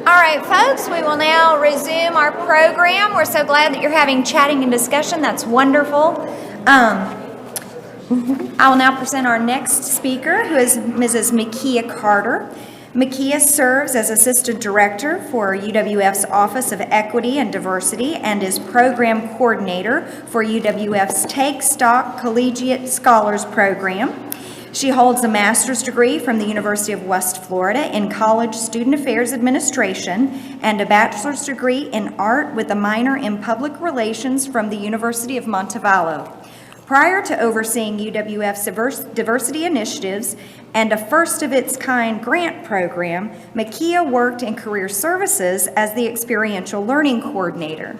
All right, folks, we will now resume our program. We're so glad that you're having chatting and discussion. That's wonderful. I will now present our next speaker, who is Mrs. Mikia Carter. Mikia serves as Assistant Director for UWF's Office of Equity and Diversity and is Program Coordinator for UWF's Take Stock Collegiate Scholars Program. She holds a master's degree from the University of West Florida in College Student Affairs Administration and a bachelor's degree in art with a minor in public relations from the University of Montevallo. Prior to overseeing UWF's diversity initiatives and a first-of-its-kind grant program, Mikia worked in career services as the experiential learning coordinator.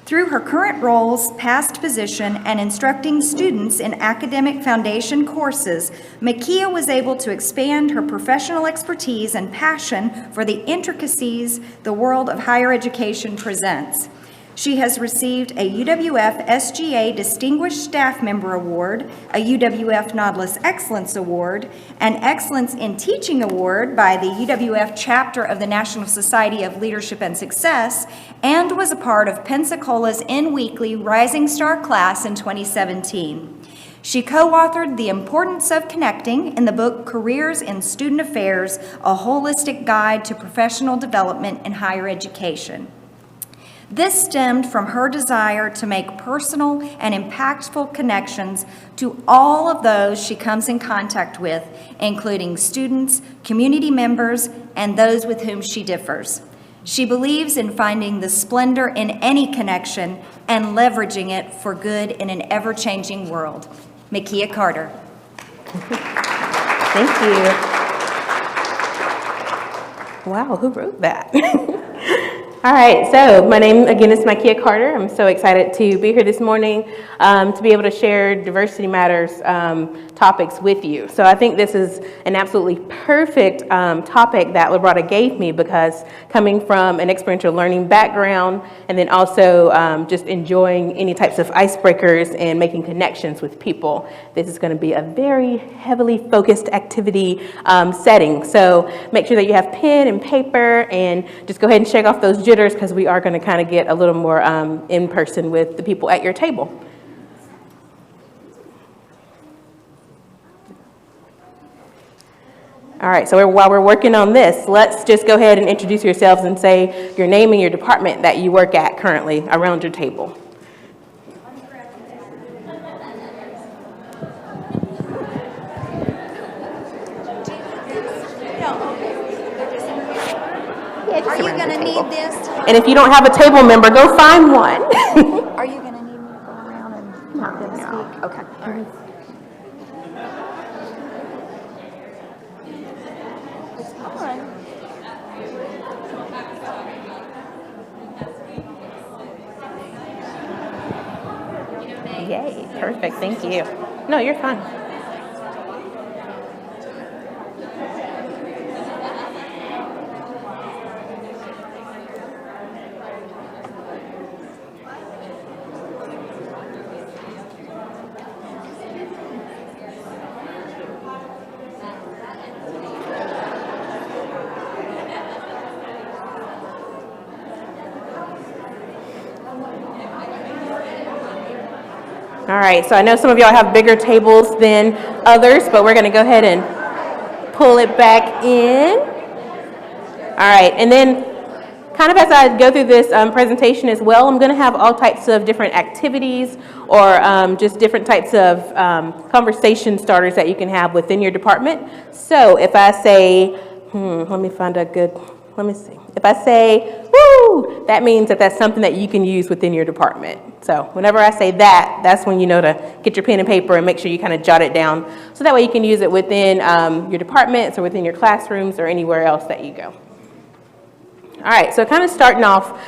Through her current roles, past position, and instructing students in academic foundation courses, Mikia was able to expand her professional expertise and passion for the intricacies the world of higher education presents. She has received a UWF SGA Distinguished Staff Member Award, a UWF Nautilus Excellence Award, an Excellence in Teaching Award by the UWF chapter of the National Society of Leadership and Success, and was a part of Pensacola's N-Weekly Rising Star class in 2017. She co-authored The Importance of Connecting in the book Careers in Student Affairs, a holistic guide to professional development in higher education. This stemmed from her desire to make personal and impactful connections to all of those she comes in contact with, including students, community members, and those with whom she differs. She believes in finding the splendor in any connection and leveraging it for good in an ever-changing world. Mikia Carter. Thank you. Wow, who wrote that? All right, so my name again is Mikia Carter. I'm so excited to be here this morning to be able to share Diversity Matters topics with you. So I think this is an absolutely perfect topic that Librata gave me, because coming from an experiential learning background and then also just enjoying any types of icebreakers and making connections with people, this is going to be a very heavily focused activity setting. So make sure that you have pen and paper and just go ahead and shake off those jitters, because we are going to kind of get a little more in person with the people at your table. All right, so while we're working on this, let's just go ahead and introduce yourselves and say your name and your department that you work at currently around your table. Are you going to need this? And if you don't have a table member, go find one. Are you going to need me to go around and not them speak? Okay. All right. Yay, perfect, thank you. No, you're fine. All right, so I know some of y'all have bigger tables than others, but we're going to go ahead and pull it back in. All right, and then kind of as I go through this presentation as well, I'm going to have all types of different activities or just different types of conversation starters that you can have within your department. So if I say, let me find a good, let me see. If I say, woo, that means that that's something that you can use within your department. So whenever I say that, that's when you know to get your pen and paper and make sure you kind of jot it down. So that way you can use it within your departments or within your classrooms or anywhere else that you go. All right, so kind of starting off,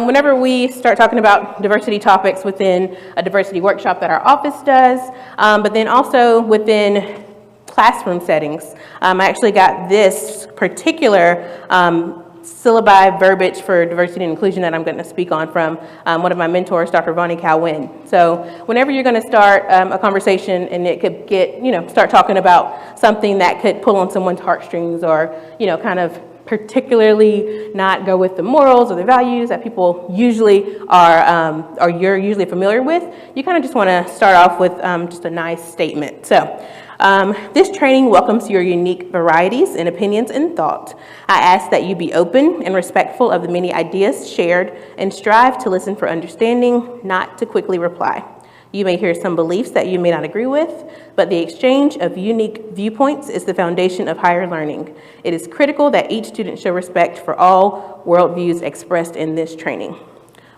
whenever we start talking about diversity topics within a diversity workshop that our office does, but then also within classroom settings, I actually got this particular syllabi verbiage for diversity and inclusion that I'm going to speak on from one of my mentors, Dr. Vonnie Cowan. So whenever you're going to start a conversation and it could get, start talking about something that could pull on someone's heartstrings or, kind of particularly not go with the morals or the values that people usually are, or you're usually familiar with, you kind of just want to start off with just a nice statement. So this training welcomes your unique varieties in opinions and thought. I ask that you be open and respectful of the many ideas shared and strive to listen for understanding, not to quickly reply. You may hear some beliefs that you may not agree with, but the exchange of unique viewpoints is the foundation of higher learning. It is critical that each student show respect for all worldviews expressed in this training.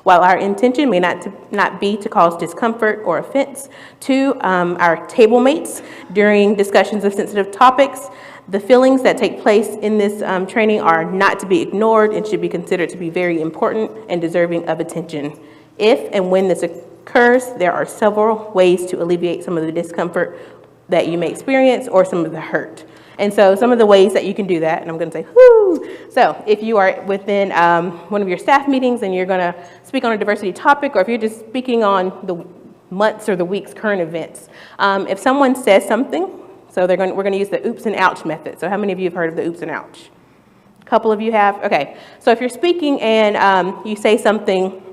While our intention may not be to cause discomfort or offense to our table mates during discussions of sensitive topics, the feelings that take place in this training are not to be ignored and should be considered to be very important and deserving of attention. If and when this occurs, there are several ways to alleviate some of the discomfort that you may experience or some of the hurt. And so some of the ways that you can do that, and I'm going to say, whoo. So if you are within one of your staff meetings and you're going to speak on a diversity topic, or if you're just speaking on the months or the week's current events, if someone says something, so we're going to use the oops and ouch method. So how many of you have heard of the oops and ouch? A couple of you have? Okay. So if you're speaking and you say something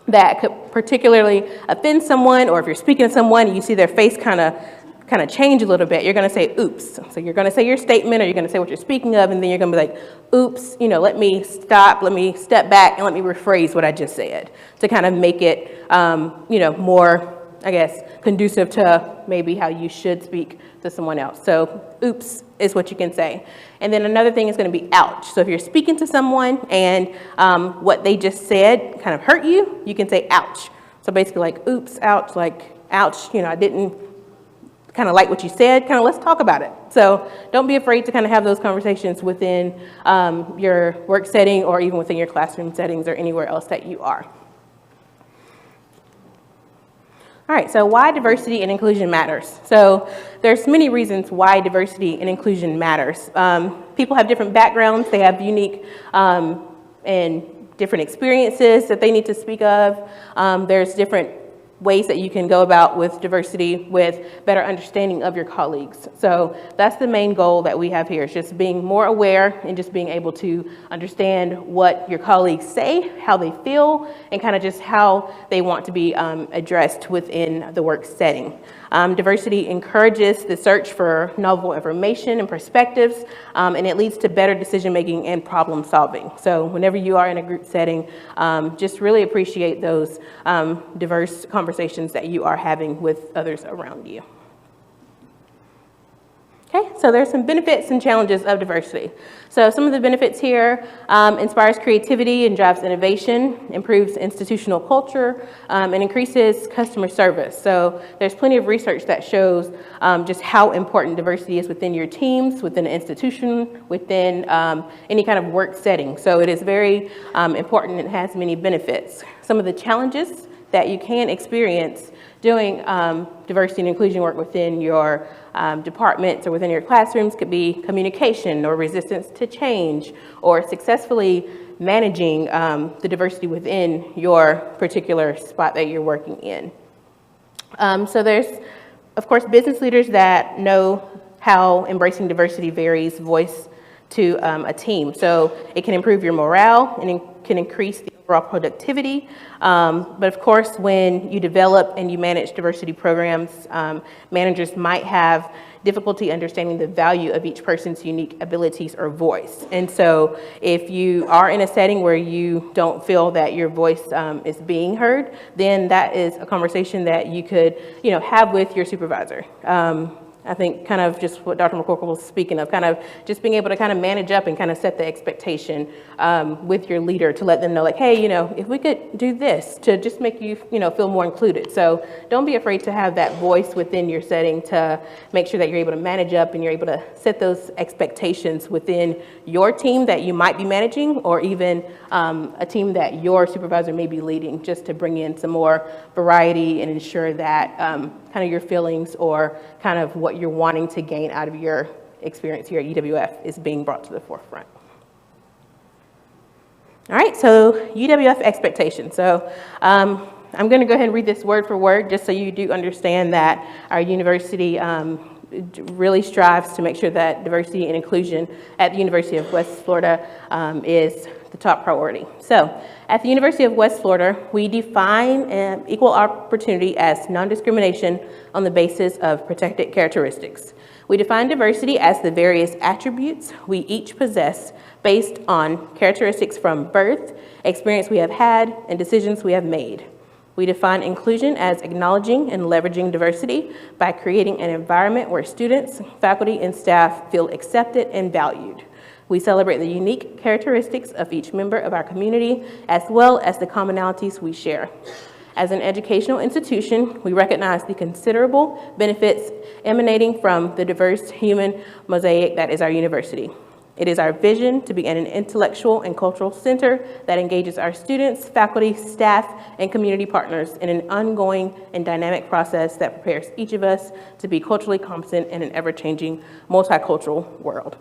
that could particularly offend someone, or if you're speaking to someone and you see their face kind of change a little bit, you're going to say oops. So you're going to say your statement, or you're going to say what you're speaking of, and then you're going to be like, oops, let me stop, let me step back, and let me rephrase what I just said to kind of make it more, I guess, conducive to maybe how you should speak to someone else. So oops is what you can say. And then another thing is going to be ouch. So if you're speaking to someone and what they just said kind of hurt you, you can say ouch. So basically like oops, ouch, like ouch, I didn't kind of like what you said, kind of let's talk about it. So don't be afraid to kind of have those conversations within your work setting, or even within your classroom settings, or anywhere else that you are. All right, so why diversity and inclusion matters. So there's many reasons why diversity and inclusion matters. People have different backgrounds, they have unique and different experiences that they need to speak of. There's different ways that you can go about with diversity with better understanding of your colleagues. So that's the main goal that we have here, is just being more aware and just being able to understand what your colleagues say, how they feel, and kind of just how they want to be addressed within the work setting. Diversity encourages the search for novel information and perspectives, and it leads to better decision making and problem solving. So whenever you are in a group setting, just really appreciate those diverse conversations that you are having with others around you. Okay, so there's some benefits and challenges of diversity. So some of the benefits here: inspires creativity and drives innovation, improves institutional culture, and increases customer service. So there's plenty of research that shows just how important diversity is within your teams, within an institution, within any kind of work setting. So it is very important and has many benefits. Some of the challenges that you can experience doing diversity and inclusion work within your departments or within your classrooms could be communication, or resistance to change, or successfully managing the diversity within your particular spot that you're working in. So there's, of course, business leaders that know how embracing diversity varies voice to a team. So it can improve your morale and it can increase the overall productivity. But of course, when you develop and you manage diversity programs, managers might have difficulty understanding the value of each person's unique abilities or voice. And so if you are in a setting where you don't feel that your voice is being heard, then that is a conversation that you could, have with your supervisor. I think kind of just what Dr. McCorkle was speaking of, kind of just being able to kind of manage up and kind of set the expectation with your leader to let them know, like, hey, if we could do this to just make you, feel more included. So don't be afraid to have that voice within your setting to make sure that you're able to manage up and you're able to set those expectations within your team that you might be managing, or even a team that your supervisor may be leading, just to bring in some more variety and ensure that kind of your feelings or kind of what you're wanting to gain out of your experience here at UWF is being brought to the forefront. All right, so UWF expectations. So I'm going to go ahead and read this word for word just so you do understand that our university really strives to make sure that diversity and inclusion at the University of West Florida is the top priority. So at the University of West Florida, we define equal opportunity as non-discrimination on the basis of protected characteristics. We define diversity as the various attributes we each possess based on characteristics from birth, experience we have had, and decisions we have made. We define inclusion as acknowledging and leveraging diversity by creating an environment where students, faculty, and staff feel accepted and valued. We celebrate the unique characteristics of each member of our community, as well as the commonalities we share. As an educational institution, we recognize the considerable benefits emanating from the diverse human mosaic that is our university. It is our vision to be an intellectual and cultural center that engages our students, faculty, staff, and community partners in an ongoing and dynamic process that prepares each of us to be culturally competent in an ever-changing multicultural world.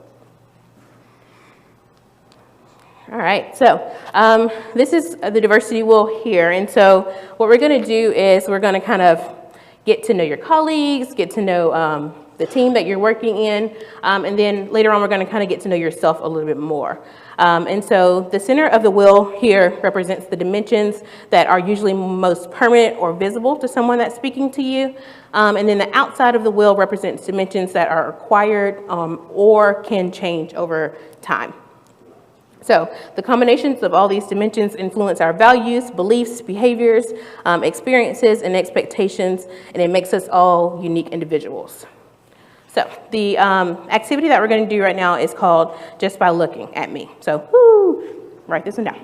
All right, so this is the diversity wheel here. And so what we're gonna do is we're gonna kind of get to know your colleagues, get to know the team that you're working in, and then later on we're gonna kind of get to know yourself a little bit more. And so the center of the wheel here represents the dimensions that are usually most permanent or visible to someone that's speaking to you. And then the outside of the wheel represents dimensions that are acquired or can change over time. So the combinations of all these dimensions influence our values, beliefs, behaviors, experiences, and expectations, and it makes us all unique individuals. So the activity that we're going to do right now is called Just by Looking at Me. So write this one down.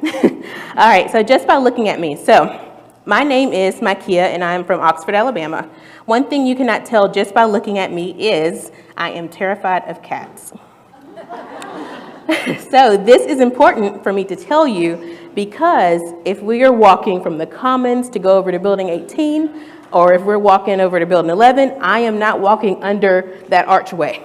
All right, so just by looking at me. So my name is Mikia, and I'm from Oxford, Alabama. One thing you cannot tell just by looking at me is I am terrified of cats. So this is important for me to tell you because if we are walking from the Commons to go over to Building 18, or if we're walking over to Building 11, I am not walking under that archway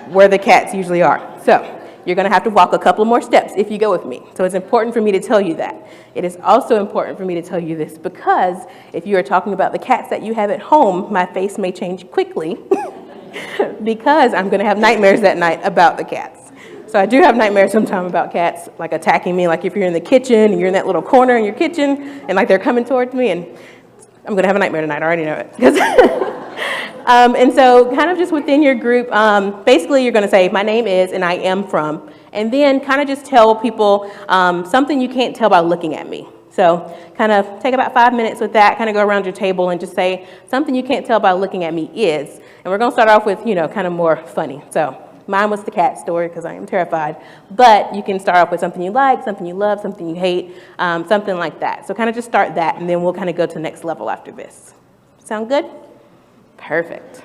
where the cats usually are. So you're gonna have to walk a couple more steps if you go with me. So it's important for me to tell you that. It is also important for me to tell you this because if you are talking about the cats that you have at home, my face may change quickly because I'm gonna have nightmares that night about the cats. So I do have nightmares sometimes about cats, like attacking me, like if you're in the kitchen and you're in that little corner in your kitchen and like they're coming towards me, and I'm gonna have a nightmare tonight, I already know it. And so kind of just within your group, basically you're gonna say, my name is, and I am from, and then kind of just tell people something you can't tell by looking at me. So kind of take about 5 minutes with that, kind of go around your table and just say, something you can't tell by looking at me is, and we're gonna start off with, kind of more funny. So mine was the cat story because I am terrified, but you can start off with something you like, something you love, something you hate, something like that. So kind of just start that, and then we'll kind of go to the next level after this. Sound good? Perfect.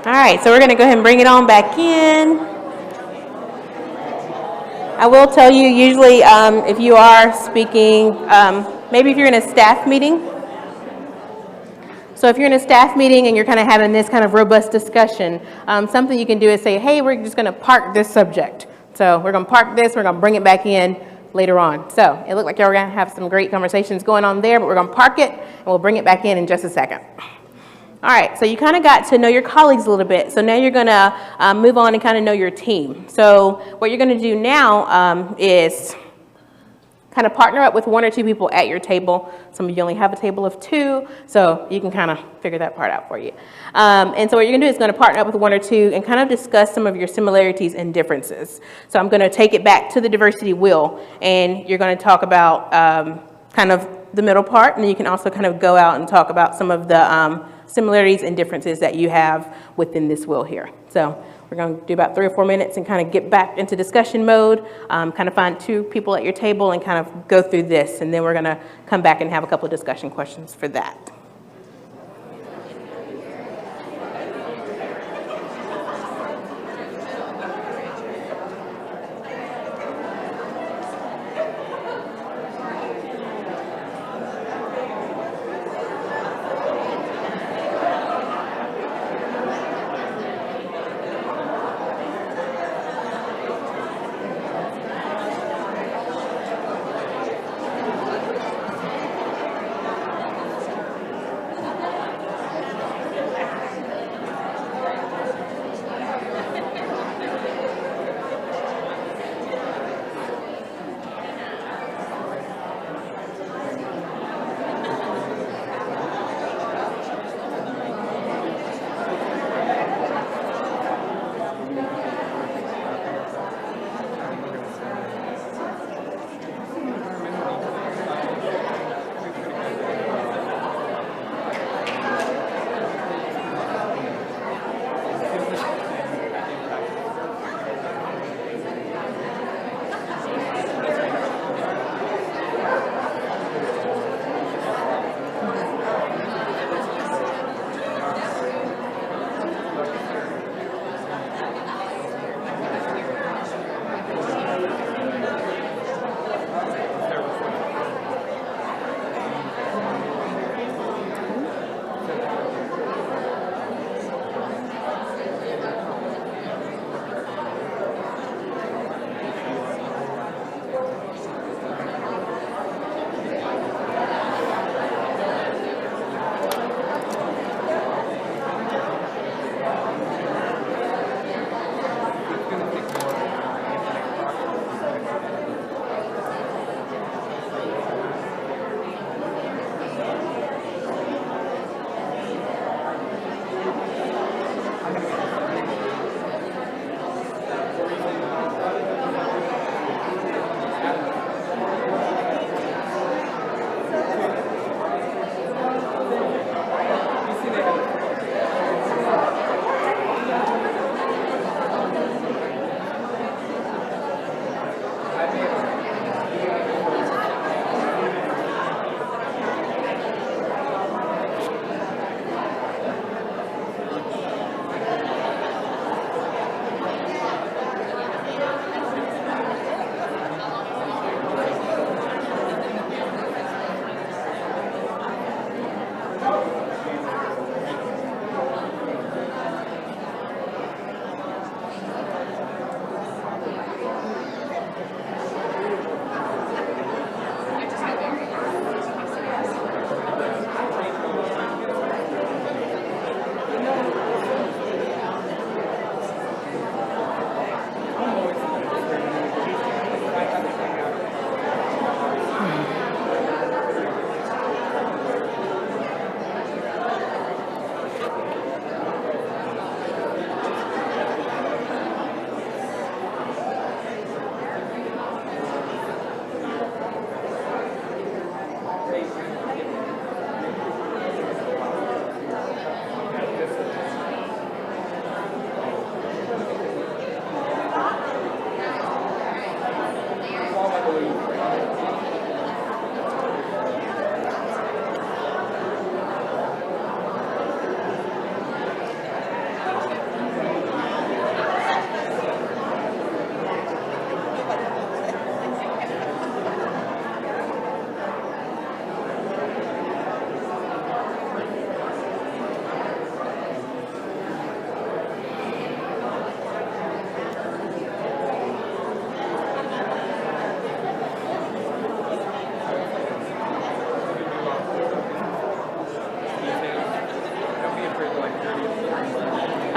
All right, so we're going to go ahead and bring it on back in. I will tell you, usually if you are speaking, maybe if you're in a staff meeting. So if you're in a staff meeting and you're kind of having this kind of robust discussion, something you can do is say, hey, we're just going to park this subject. So we're going to park this, we're going to bring it back in later on. So it looked like y'all are going to have some great conversations going on there, but we're going to park it and we'll bring it back in just a second. All right, so you kind of got to know your colleagues a little bit. So now you're going to move on and kind of know your team. So what you're going to do now is kind of partner up with one or two people at your table. Some of you only have a table of two, so you can kind of figure that part out for you. And so what you're going to do is going to partner up with one or two and kind of discuss some of your similarities and differences. So I'm going to take it back to the diversity wheel, and you're going to talk about kind of the middle part, and then you can also kind of go out and talk about some of the similarities and differences that you have within this wheel here. So we're going to do about 3 or 4 minutes and kind of get back into discussion mode, kind of find two people at your table and kind of go through this, and then we're going to come back and have a couple of discussion questions for that.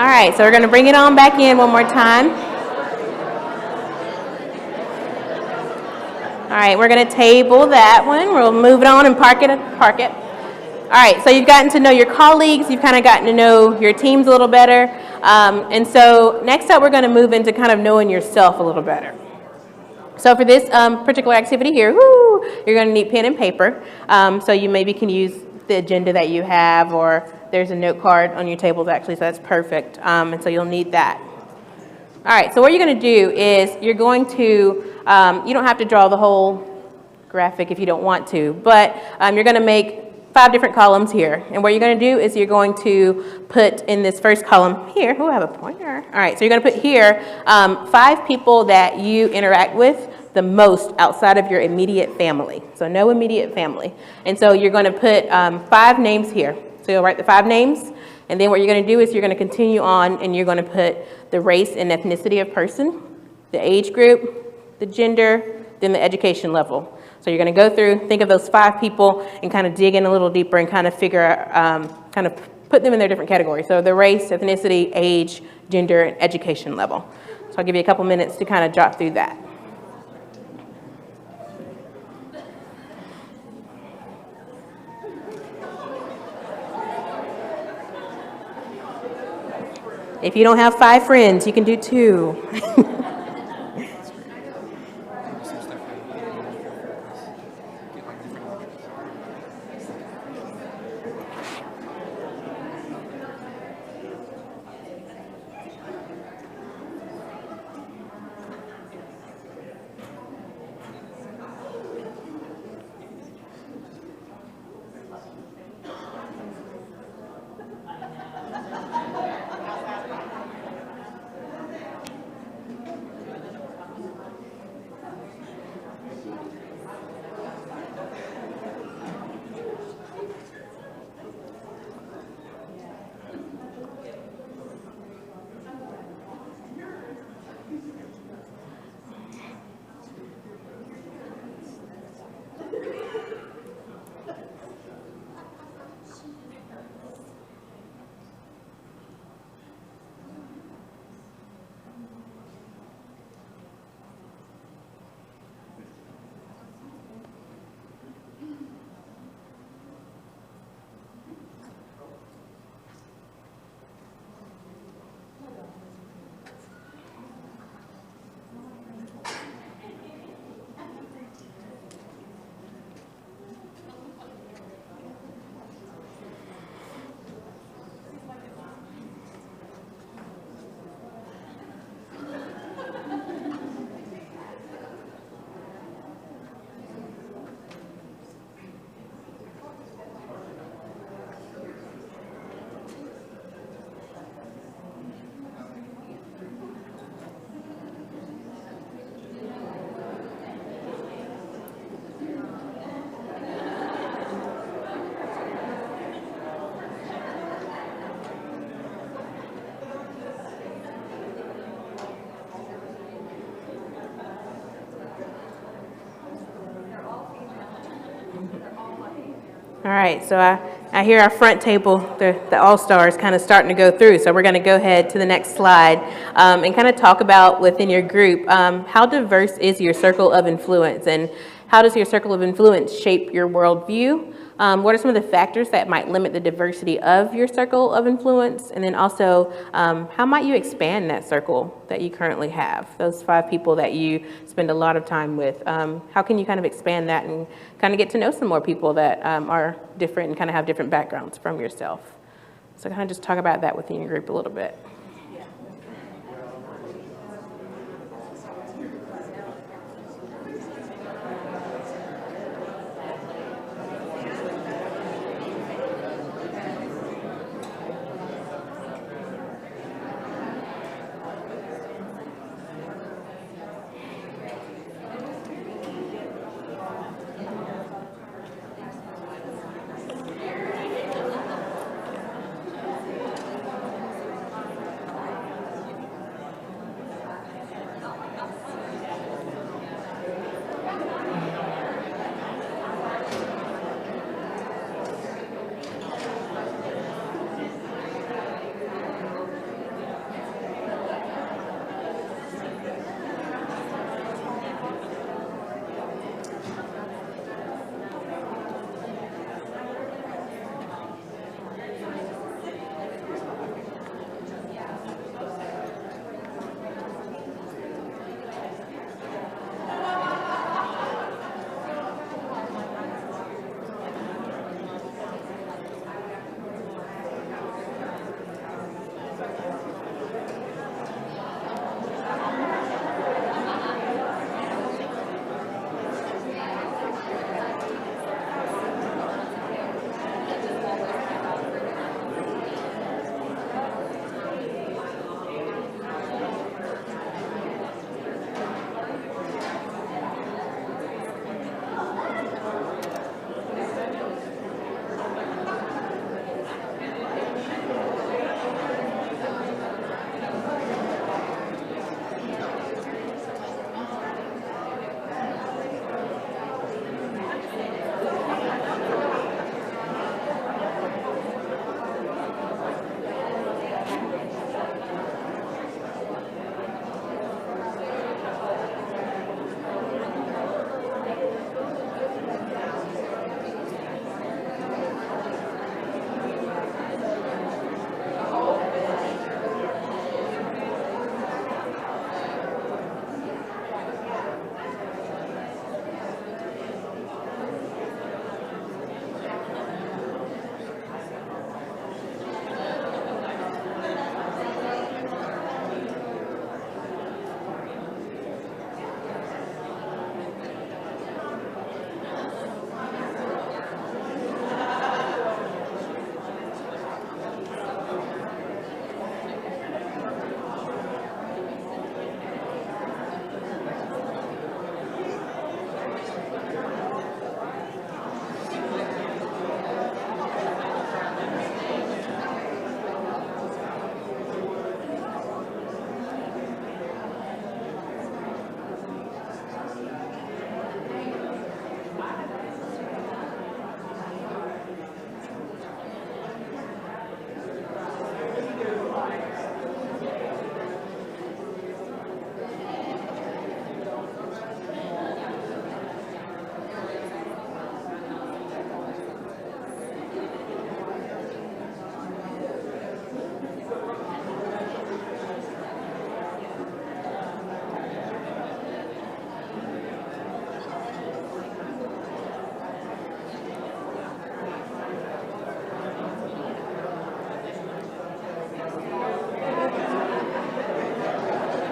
All right, so we're going to bring it on back in one more time. All right, we're going to table that one. We'll move it on and park it. All right, so you've gotten to know your colleagues. You've kind of gotten to know your teams a little better. And so next up, we're going to move into kind of knowing yourself a little better. So for this particular activity here, you're going to need pen and paper. So you maybe can use the agenda that you have, or there's a note card on your tables actually, so that's perfect. And so you'll need that. All right, so what you're going to do is you're going to, you don't have to draw the whole graphic if you don't want to, but you're going to make 5 different columns here. And what you're going to do is you're going to put in this first column here, I have a pointer. All right, so you're going to put here 5 people that you interact with the most outside of your immediate family. So no immediate family. And so you're going to put 5 names here. So you'll write the 5 names. And then what you're going to do is you're going to continue on and you're going to put the race and ethnicity of person, the age group, the gender, then the education level. So you're going to go through, think of those 5 people and kind of dig in a little deeper and kind of figure out, kind of put them in their different categories. So the race, ethnicity, age, gender, and education level. So I'll give you a couple minutes to kind of jot through that. If you don't have 5 friends, you can do 2. All right, so I hear our front table, the all-stars kind of starting to go through. So we're going to go ahead to the next slide and kind of talk about within your group, how diverse is your circle of influence, and how does your circle of influence shape your worldview? What are some of the factors that might limit the diversity of your circle of influence? And then also, how might you expand that circle that you currently have? Those 5 people that you spend a lot of time with, how can you kind of expand that and kind of get to know some more people that are different and kind of have different backgrounds from yourself? So kind of just talk about that within your group a little bit.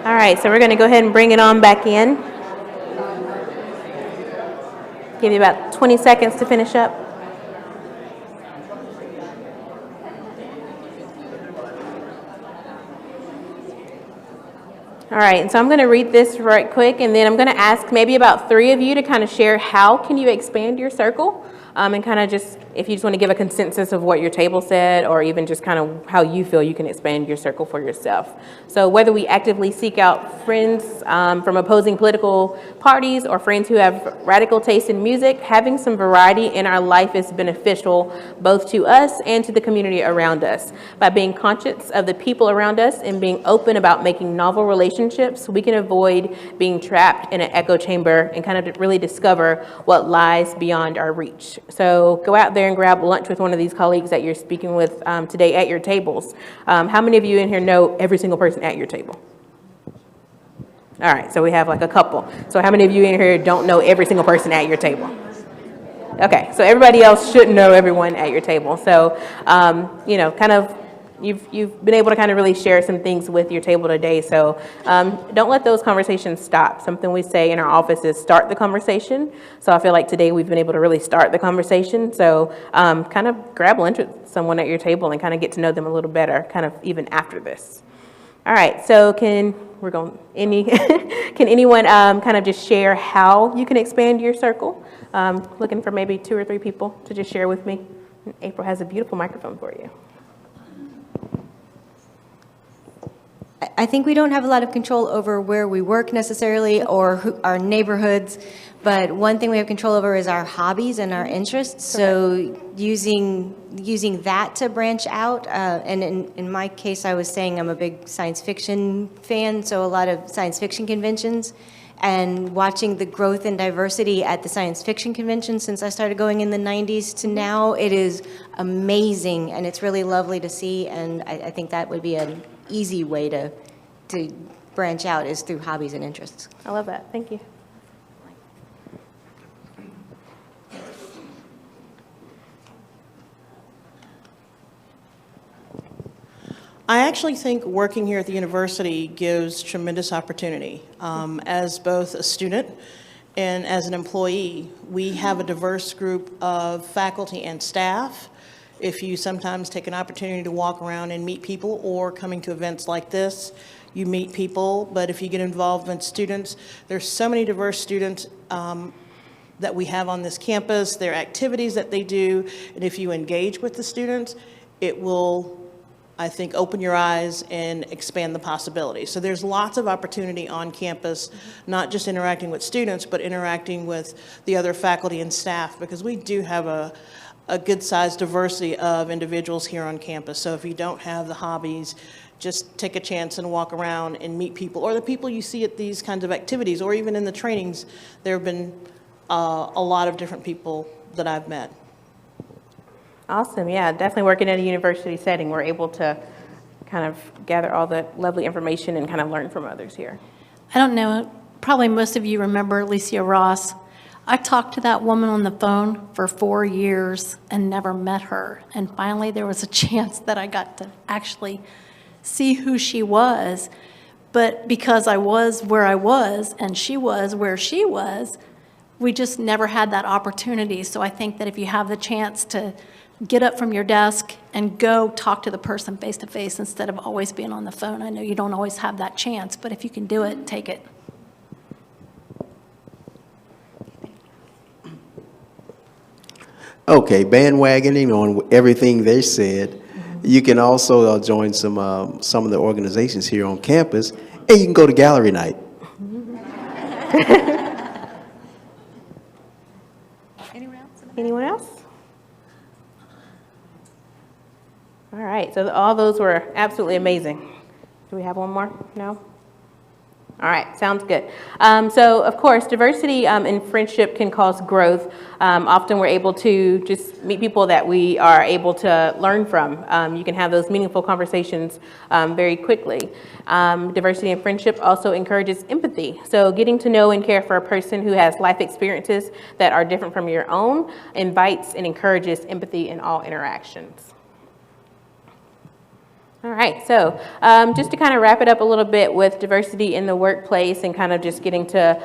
All right, so we're going to go ahead and bring it on back in. Give you about 20 seconds to finish up. All right, and so I'm going to read this right quick, and then I'm going to ask maybe about 3 of you to kind of share how can you expand your circle, and kind of just, if you just want to give a consensus of what your table said, or even just kind of how you feel you can expand your circle for yourself. So whether we actively seek out friends from opposing political parties or friends who have radical taste in music, having some variety in our life is beneficial both to us and to the community around us. By being conscious of the people around us and being open about making novel relationships, we can avoid being trapped in an echo chamber and kind of really discover what lies beyond our reach. So go out there and grab lunch with one of these colleagues that you're speaking with today at your tables. How many of you in here know every single person at your table? All right, so we have like a couple. So how many of you in here don't know every single person at your table? Okay, so everybody else should know everyone at your table. So, you know, kind of you've been able to kind of really share some things with your table today. So don't let those conversations stop. Something we say in our office is start the conversation. So I feel like today we've been able to really start the conversation. So kind of grab lunch with someone at your table and kind of get to know them a little better, kind of even after this. All right, so can anyone kind of just share how you can expand your circle? Looking for maybe 2 or 3 people to just share with me. April has a beautiful microphone for you. I think we don't have a lot of control over where we work necessarily or our neighborhoods, but one thing we have control over is our hobbies and our interests. So using that to branch out, and in my case, I was saying I'm a big science fiction fan, so a lot of science fiction conventions, and watching the growth and diversity at the science fiction convention since I started going in the 90s to now, it is amazing, and it's really lovely to see, and I think that would be an easy way to branch out is through hobbies and interests. I love that. Thank you. I actually think working here at the university gives tremendous opportunity. As both a student and as an employee, we have a diverse group of faculty and staff. If you sometimes take an opportunity to walk around and meet people, or coming to events like this, you meet people. But if you get involved with students, there's so many diverse students that we have on this campus, their activities that they do, and if you engage with the students, it will, I think, open your eyes and expand the possibilities. So there's lots of opportunity on campus, not just interacting with students, but interacting with the other faculty and staff, because we do have a good-sized diversity of individuals here on campus. So if you don't have the hobbies, just take a chance and walk around and meet people, or the people you see at these kinds of activities, or even in the trainings. There have been a lot of different people that I've met. Awesome. Yeah, definitely working in a university setting, we're able to kind of gather all the lovely information and kind of learn from others here. I don't know, probably most of you remember Alicia Ross. I talked to that woman on the phone for 4 years and never met her. And finally, there was a chance that I got to actually see who she was. But because I was where I was and she was where she was, we just never had that opportunity. So I think that if you have the chance to get up from your desk and go talk to the person face to face instead of always being on the phone. I know you don't always have that chance, but if you can do it, take it. Okay, bandwagoning on everything they said. You can also join some of the organizations here on campus, and you can go to gallery night. Anyone else? All right, so all those were absolutely amazing. Do we have one more? No? All right, sounds good. So, of course, diversity in friendship can cause growth. Often we're able to just meet people that we are able to learn from. You can have those meaningful conversations very quickly. Diversity in friendship also encourages empathy. So getting to know and care for a person who has life experiences that are different from your own invites and encourages empathy in all interactions. All right, so just to kind of wrap it up a little bit with diversity in the workplace and kind of just getting to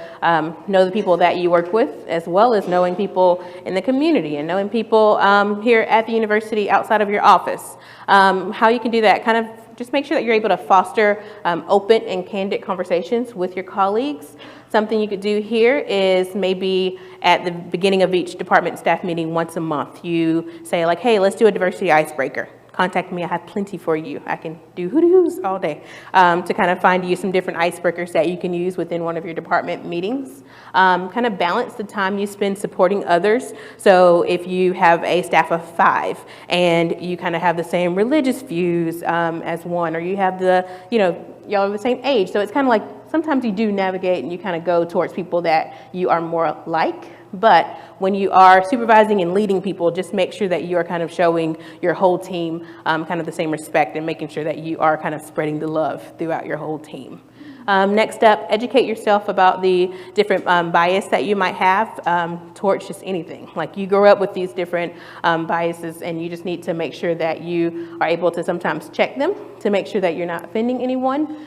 know the people that you work with, as well as knowing people in the community and knowing people here at the university outside of your office. How you can do that, kind of just make sure that you're able to foster open and candid conversations with your colleagues. Something you could do here is maybe at the beginning of each department staff meeting once a month, you say like, hey, let's do a diversity icebreaker. Contact me, I have plenty for you. I can do hoo-doos all day to kind of find you some different icebreakers that you can use within one of your department meetings. Kind of balance the time you spend supporting others. So if you have a staff of 5 and you kind of have the same religious views as one, or you have the, y'all are the same age. So it's kind of like sometimes you do navigate and you kind of go towards people that you are more like. But when you are supervising and leading people, just make sure that you are kind of showing your whole team kind of the same respect and making sure that you are kind of spreading the love throughout your whole team. Next up, educate yourself about the different bias that you might have towards just anything. Like you grow up with these different biases and you just need to make sure that you are able to sometimes check them to make sure that you're not offending anyone.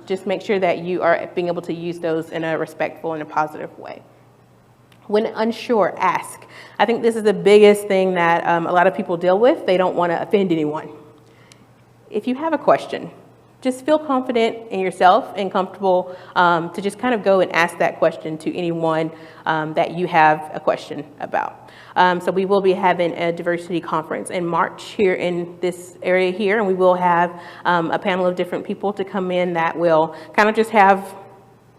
Just make sure that you are being able to use those in a respectful and a positive way. When unsure, ask. I think this is the biggest thing that a lot of people deal with. They don't want to offend anyone. If you have a question, just feel confident in yourself and comfortable to just kind of go and ask that question to anyone that you have a question about. So we will be having a diversity conference in March here in this area here, and we will have a panel of different people to come in that will kind of just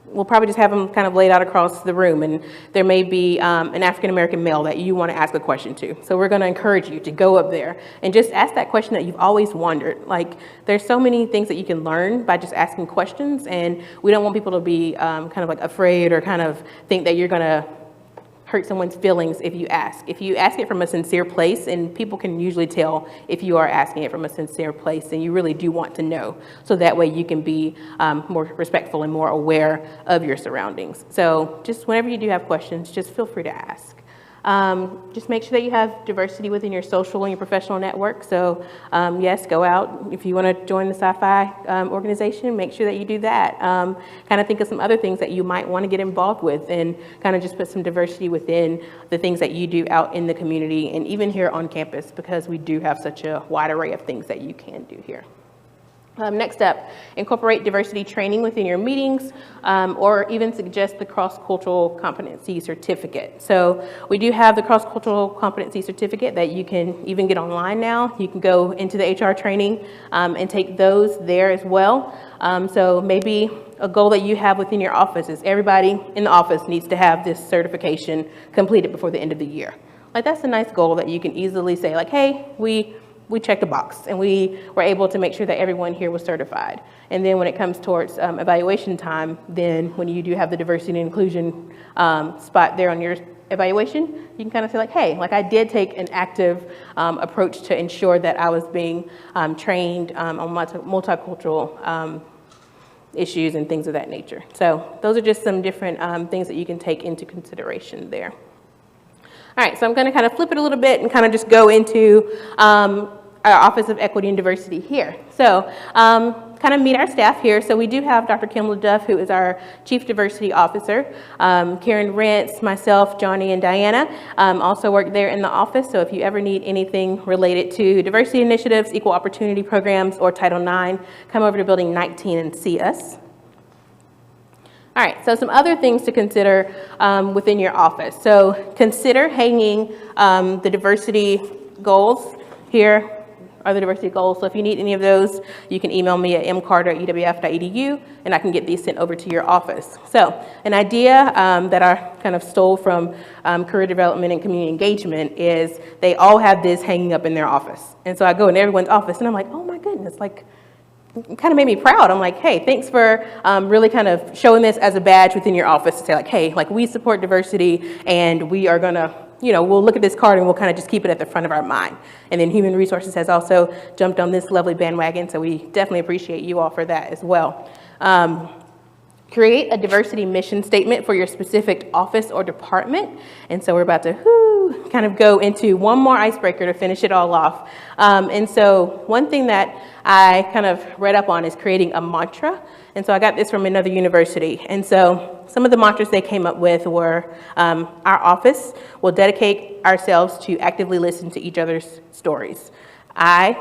we'll probably just have them kind of laid out across the room, and there may be an African-American male that you want to ask a question to. So we're going to encourage you to go up there and just ask that question that you've always wondered. Like, there's so many things that you can learn by just asking questions, and we don't want people to be kind of like afraid or kind of think that you're going to hurt someone's feelings if you ask. If you ask it from a sincere place, and people can usually tell if you are asking it from a sincere place and you really do want to know. So that way you can be more respectful and more aware of your surroundings. So just whenever you do have questions, just feel free to ask. Just make sure that you have diversity within your social and your professional network. So yes, go out. If you want to join the sci-fi organization, make sure that you do that. Kind of think of some other things that you might want to get involved with and kind of just put some diversity within the things that you do out in the community and even here on campus, because we do have such a wide array of things that you can do here. Next up, incorporate diversity training within your meetings or even suggest the cross-cultural competency certificate. So we do have the cross-cultural competency certificate that you can even get online now. You can go into the HR training and take those there as well. So maybe a goal that you have within your office is everybody in the office needs to have this certification completed before the end of the year. Like, that's a nice goal that you can easily say, like, hey, we checked a box and we were able to make sure that everyone here was certified. And then when it comes towards evaluation time, then when you do have the diversity and inclusion spot there on your evaluation, you can kind of say like, hey, like I did take an active approach to ensure that I was being trained on multicultural issues and things of that nature. So those are just some different things that you can take into consideration there. All right, so I'm going to kind of flip it a little bit and kind of just go into our Office of Equity and Diversity here. So kind of meet our staff here. So we do have Dr. Kim LaDuff, who is our Chief Diversity Officer. Karen Rentz, myself, Johnny, and Diana also work there in the office. So if you ever need anything related to diversity initiatives, equal opportunity programs, or Title IX, come over to Building 19 and see us. All right, so some other things to consider within your office. So consider hanging the diversity goals. Here are the diversity goals. So if you need any of those, you can email me at mcarter@ewf.edu, and I can get these sent over to your office. So an idea that I kind of stole from career development and community engagement is they all have this hanging up in their office. And so I go in everyone's office, and I'm like, oh my goodness, like, it kind of made me proud. I'm like, hey, thanks for really kind of showing this as a badge within your office to say like, hey, like we support diversity and we are gonna, we'll look at this card and we'll kind of just keep it at the front of our mind. And then Human Resources has also jumped on this lovely bandwagon, so we definitely appreciate you all for that as well. Create a diversity mission statement for your specific office or department. And so we're about to kind of go into one more icebreaker to finish it all off. And so one thing that I kind of read up on is creating a mantra. And so I got this from another university. And so some of the mantras they came up with were, our office will dedicate ourselves to actively listen to each other's stories. I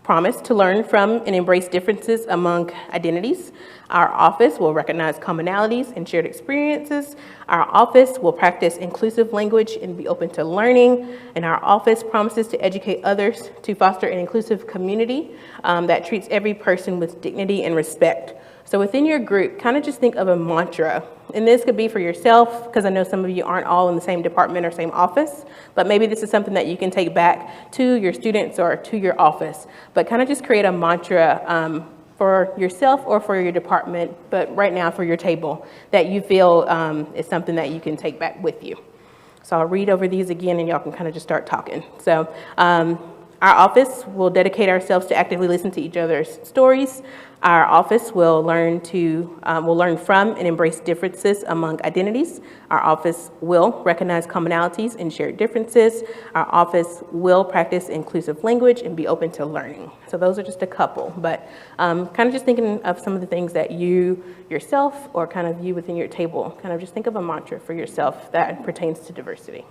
promise to learn from and embrace differences among identities. Our office will recognize commonalities and shared experiences. Our office will practice inclusive language and be open to learning. And our office promises to educate others to foster an inclusive community that treats every person with dignity and respect. So within your group, kind of just think of a mantra. And this could be for yourself, because I know some of you aren't all in the same department or same office, but maybe this is something that you can take back to your students or to your office. But kind of just create a mantra for yourself or for your department, but right now for your table, that you feel is something that you can take back with you. So I'll read over these again and y'all can kind of just start talking. So our office will dedicate ourselves to actively listen to each other's stories. Our office will learn from and embrace differences among identities. Our office will recognize commonalities and shared differences. Our office will practice inclusive language and be open to learning. So those are just a couple, but kind of just thinking of some of the things that you yourself or kind of you within your table, kind of just think of a mantra for yourself that pertains to diversity.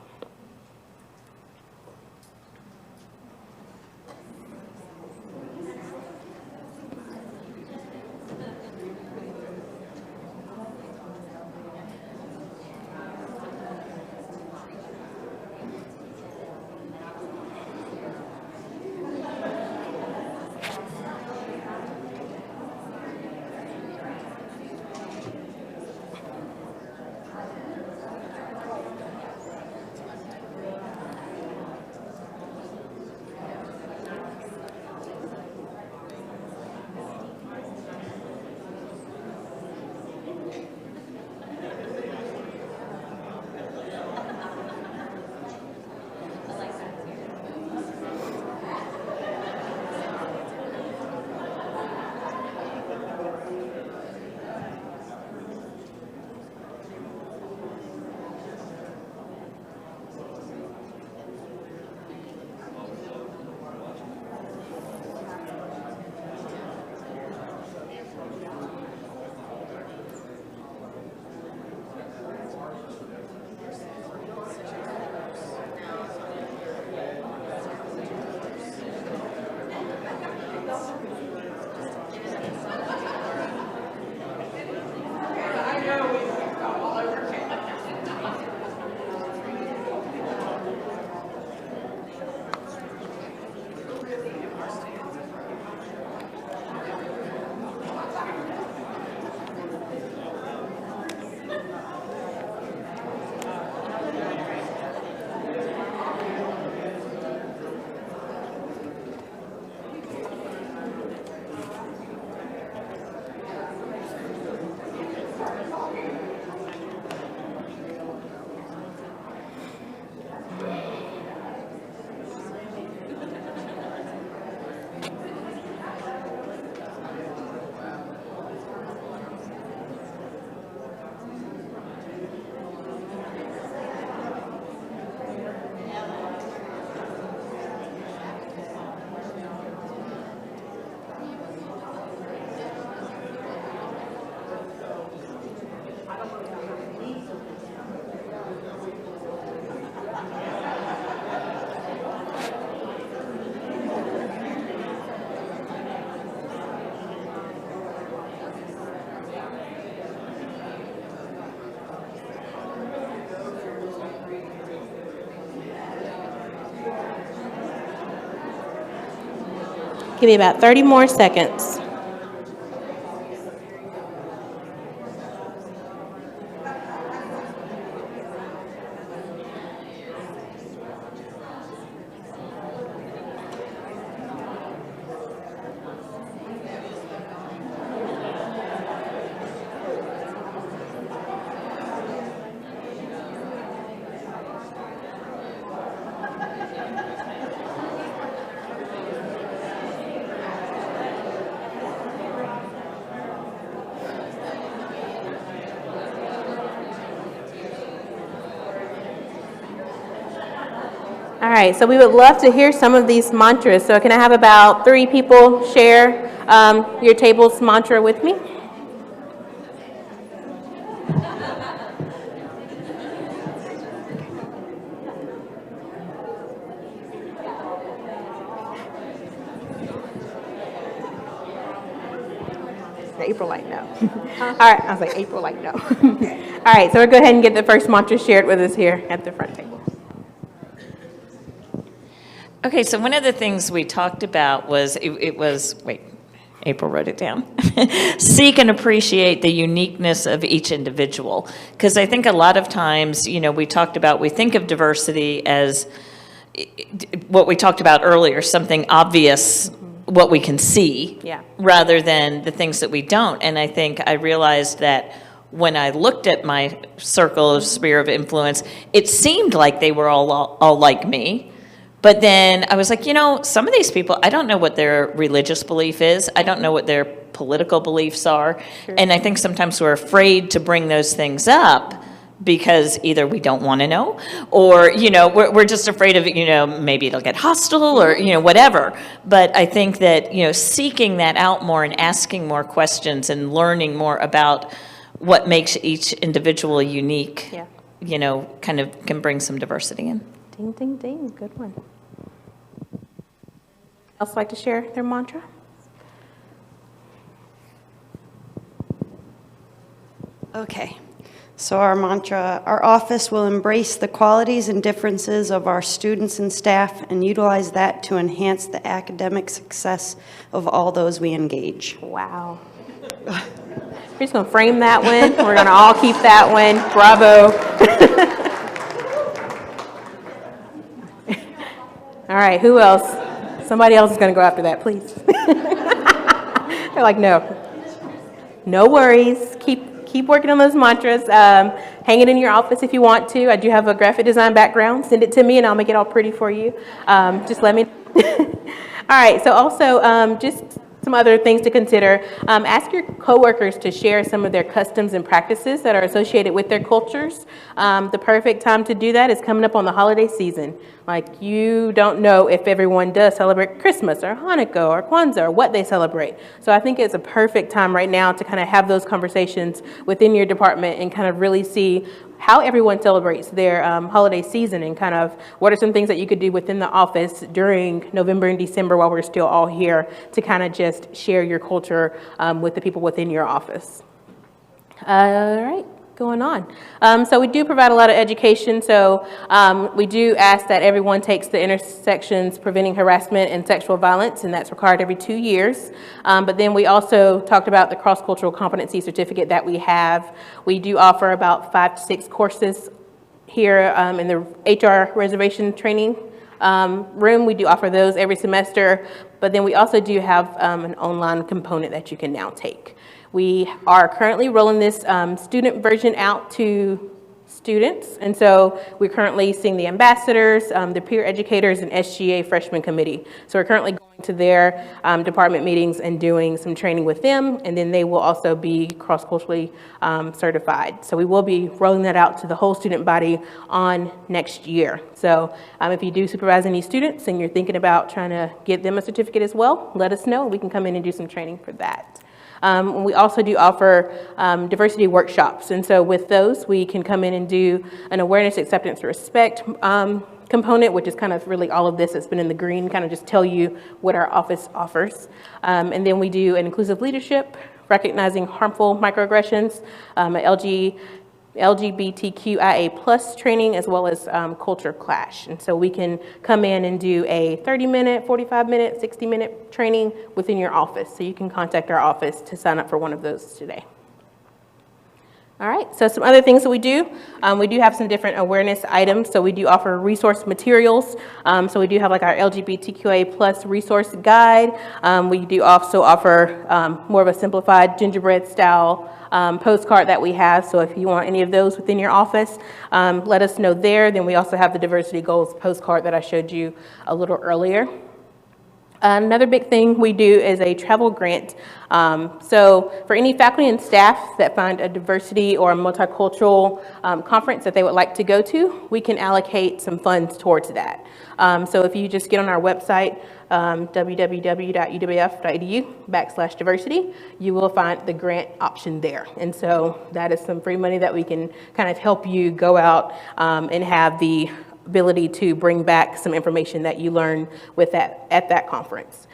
Give me about 30 more seconds. All right, so we would love to hear some of these mantras. So can I have about 3 people share your table's mantra with me? April like no. All right, I was like, April like no. All right, so we'll go ahead and get the first mantra shared with us here at the front table. Okay, so one of the things we talked about was, April wrote it down. Seek and appreciate the uniqueness of each individual. Because I think a lot of times, we think of diversity as what we talked about earlier, something obvious, what we can see, rather than the things that we don't. And I think I realized that when I looked at my circle of sphere of influence, it seemed like they were all like me. But then I was like, some of these people, I don't know what their religious belief is. I don't know what their political beliefs are. Sure. And I think sometimes we're afraid to bring those things up because either we don't want to know or, we're just afraid of, maybe it'll get hostile or, whatever. But I think that, seeking that out more and asking more questions and learning more about what makes each individual unique, kind of can bring some diversity in. Ding, ding, ding. Good one. Else like to share their mantra? Okay. So our mantra, our office will embrace the qualities and differences of our students and staff and utilize that to enhance the academic success of all those we engage. Wow. We're just going to frame that one. We're going to all keep that one. Bravo. All right, who else? Somebody else is going to go after that, please. They're like, no. No worries. Keep working on those mantras. Hang it in your office if you want to. I do have a graphic design background. Send it to me and I'll make it all pretty for you. Just let me. All right, so also just some other things to consider. Ask your coworkers to share some of their customs and practices that are associated with their cultures. The perfect time to do that is coming up on the holiday season. Like, you don't know if everyone does celebrate Christmas or Hanukkah or Kwanzaa or what they celebrate. So I think it's a perfect time right now to kind of have those conversations within your department and kind of really see how everyone celebrates their holiday season and kind of what are some things that you could do within the office during November and December while we're still all here to kind of just share your culture with the people within your office. All right. Going on. So we do provide a lot of education. So we do ask that everyone takes the intersections preventing harassment and sexual violence, and that's required every 2 years. But then we also talked about the cross-cultural competency certificate that we have. We do offer about 5 to 6 courses here in the HR reservation training room. We do offer those every semester, but then we also do have an online component that you can now take. We are currently rolling this student version out to students, and so we're currently seeing the ambassadors, the peer educators, and SGA freshman committee. So we're currently going to their department meetings and doing some training with them, and then they will also be cross-culturally certified. So we will be rolling that out to the whole student body on next year. So if you do supervise any students and you're thinking about trying to get them a certificate as well, let us know. We can come in and do some training for that. We also do offer diversity workshops, and so with those, we can come in and do an awareness, acceptance, respect component, which is kind of really all of this that's been in the green, kind of just tell you what our office offers. And then we do an inclusive leadership, recognizing harmful microaggressions, LGBTQIA plus training, as well as culture clash. And so we can come in and do a 30-minute, 45-minute, 60-minute training within your office. So you can contact our office to sign up for one of those today. All right, so some other things that we do have some different awareness items. So we do offer resource materials. So we do have like our LGBTQA plus resource guide. We do also offer more of a simplified gingerbread style postcard that we have. So if you want any of those within your office, let us know there. Then we also have the diversity goals postcard that I showed you a little earlier. Another big thing we do is a travel grant. So for any faculty and staff that find a diversity or a multicultural conference that they would like to go to, we can allocate some funds towards that. So if you just get on our website, www.uwf.edu/diversity, you will find the grant option there. And so that is some free money that we can kind of help you go out and have the ability to bring back some information that you learn with that at that conference.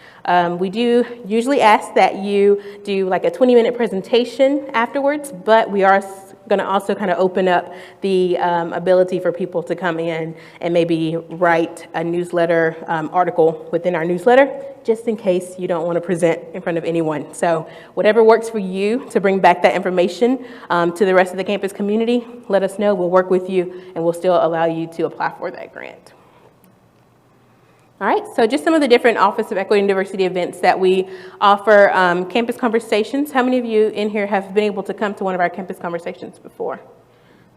We do usually ask that you do like a 20-minute presentation afterwards, but we are going to also kind of open up the ability for people to come in and maybe write a newsletter article within our newsletter, just in case you don't want to present in front of anyone. So whatever works for you to bring back that information to the rest of the campus community, let us know. We'll work with you, and we'll still allow you to apply for that grant. All right, so just some of the different Office of Equity and Diversity events that we offer. Campus conversations. How many of you in here have been able to come to one of our campus conversations before?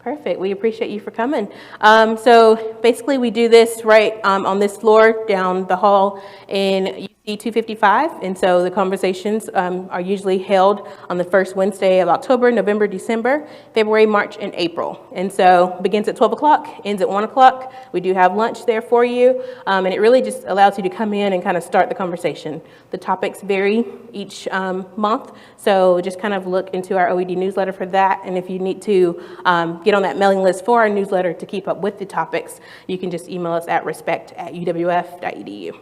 Perfect. We appreciate you for coming. So basically, we do this right on this floor down the hall in UC 255. And so the conversations are usually held on the first Wednesday of October, November, December, February, March, and April. And so begins at 12 o'clock, ends at 1 o'clock. We do have lunch there for you. And it really just allows you to come in and kind of start the conversation. The topics vary each month. So just kind of look into our OED newsletter for that. And if you need to get on that mailing list for our newsletter to keep up with the topics, you can just email us at respect@uwf.edu.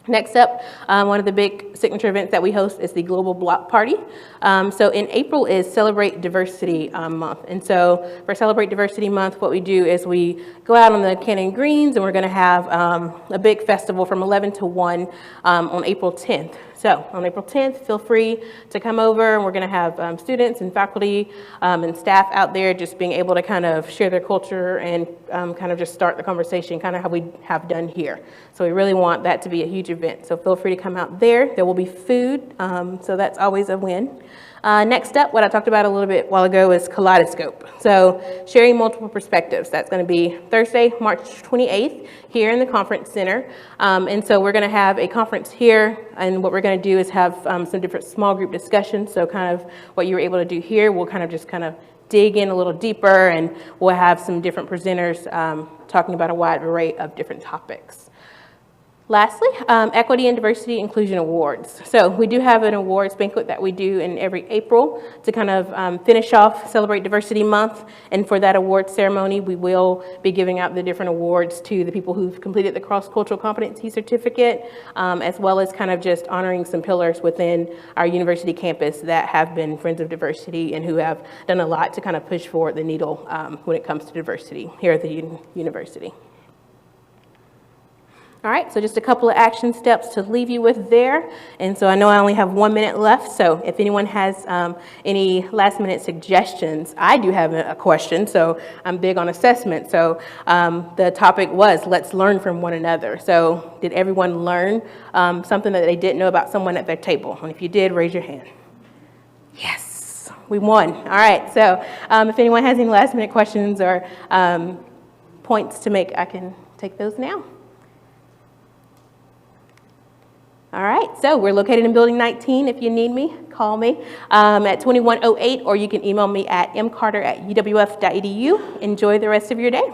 Next up, one of the big signature events that we host is the Global Block Party. So in April is Celebrate Diversity Month. And so for Celebrate Diversity Month, what we do is we go out on the Cannon Greens, and we're going to have a big festival from 11 to 1 on April 10th. So on April 10th, feel free to come over, and we're going to have students and faculty and staff out there just being able to kind of share their culture and kind of just start the conversation, kind of how we have done here. So we really want that to be a huge event. So feel free to come out there. There will be food, so that's always a win. Next up, what I talked about a little bit while ago is Kaleidoscope. So sharing multiple perspectives. That's going to be Thursday, March 28th here in the conference center. And so we're going to have a conference here, and what we're going to do is have some different small group discussions. So kind of what you were able to do here, we'll kind of just kind of dig in a little deeper, and we'll have some different presenters talking about a wide array of different topics. Lastly, Equity and Diversity Inclusion Awards. So we do have an awards banquet that we do in every April to kind of finish off Celebrate Diversity Month. And for that award ceremony, we will be giving out the different awards to the people who've completed the cross-cultural competency certificate, as well as kind of just honoring some pillars within our university campus that have been Friends of Diversity and who have done a lot to kind of push forward the needle when it comes to diversity here at the university. All right, so just a couple of action steps to leave you with there. And so I know I only have 1 minute left, so if anyone has any last minute suggestions, I do have a question, so I'm big on assessment. So the topic was, let's learn from one another. So did everyone learn something that they didn't know about someone at their table? And if you did, raise your hand. Yes, we won. All right, so if anyone has any last minute questions or points to make, I can take those now. All right, so we're located in Building 19. If you need me, call me at 2108, or you can email me at mcarter@uwf.edu. Enjoy the rest of your day.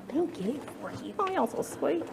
Thank you. Oh, y'all so sweet.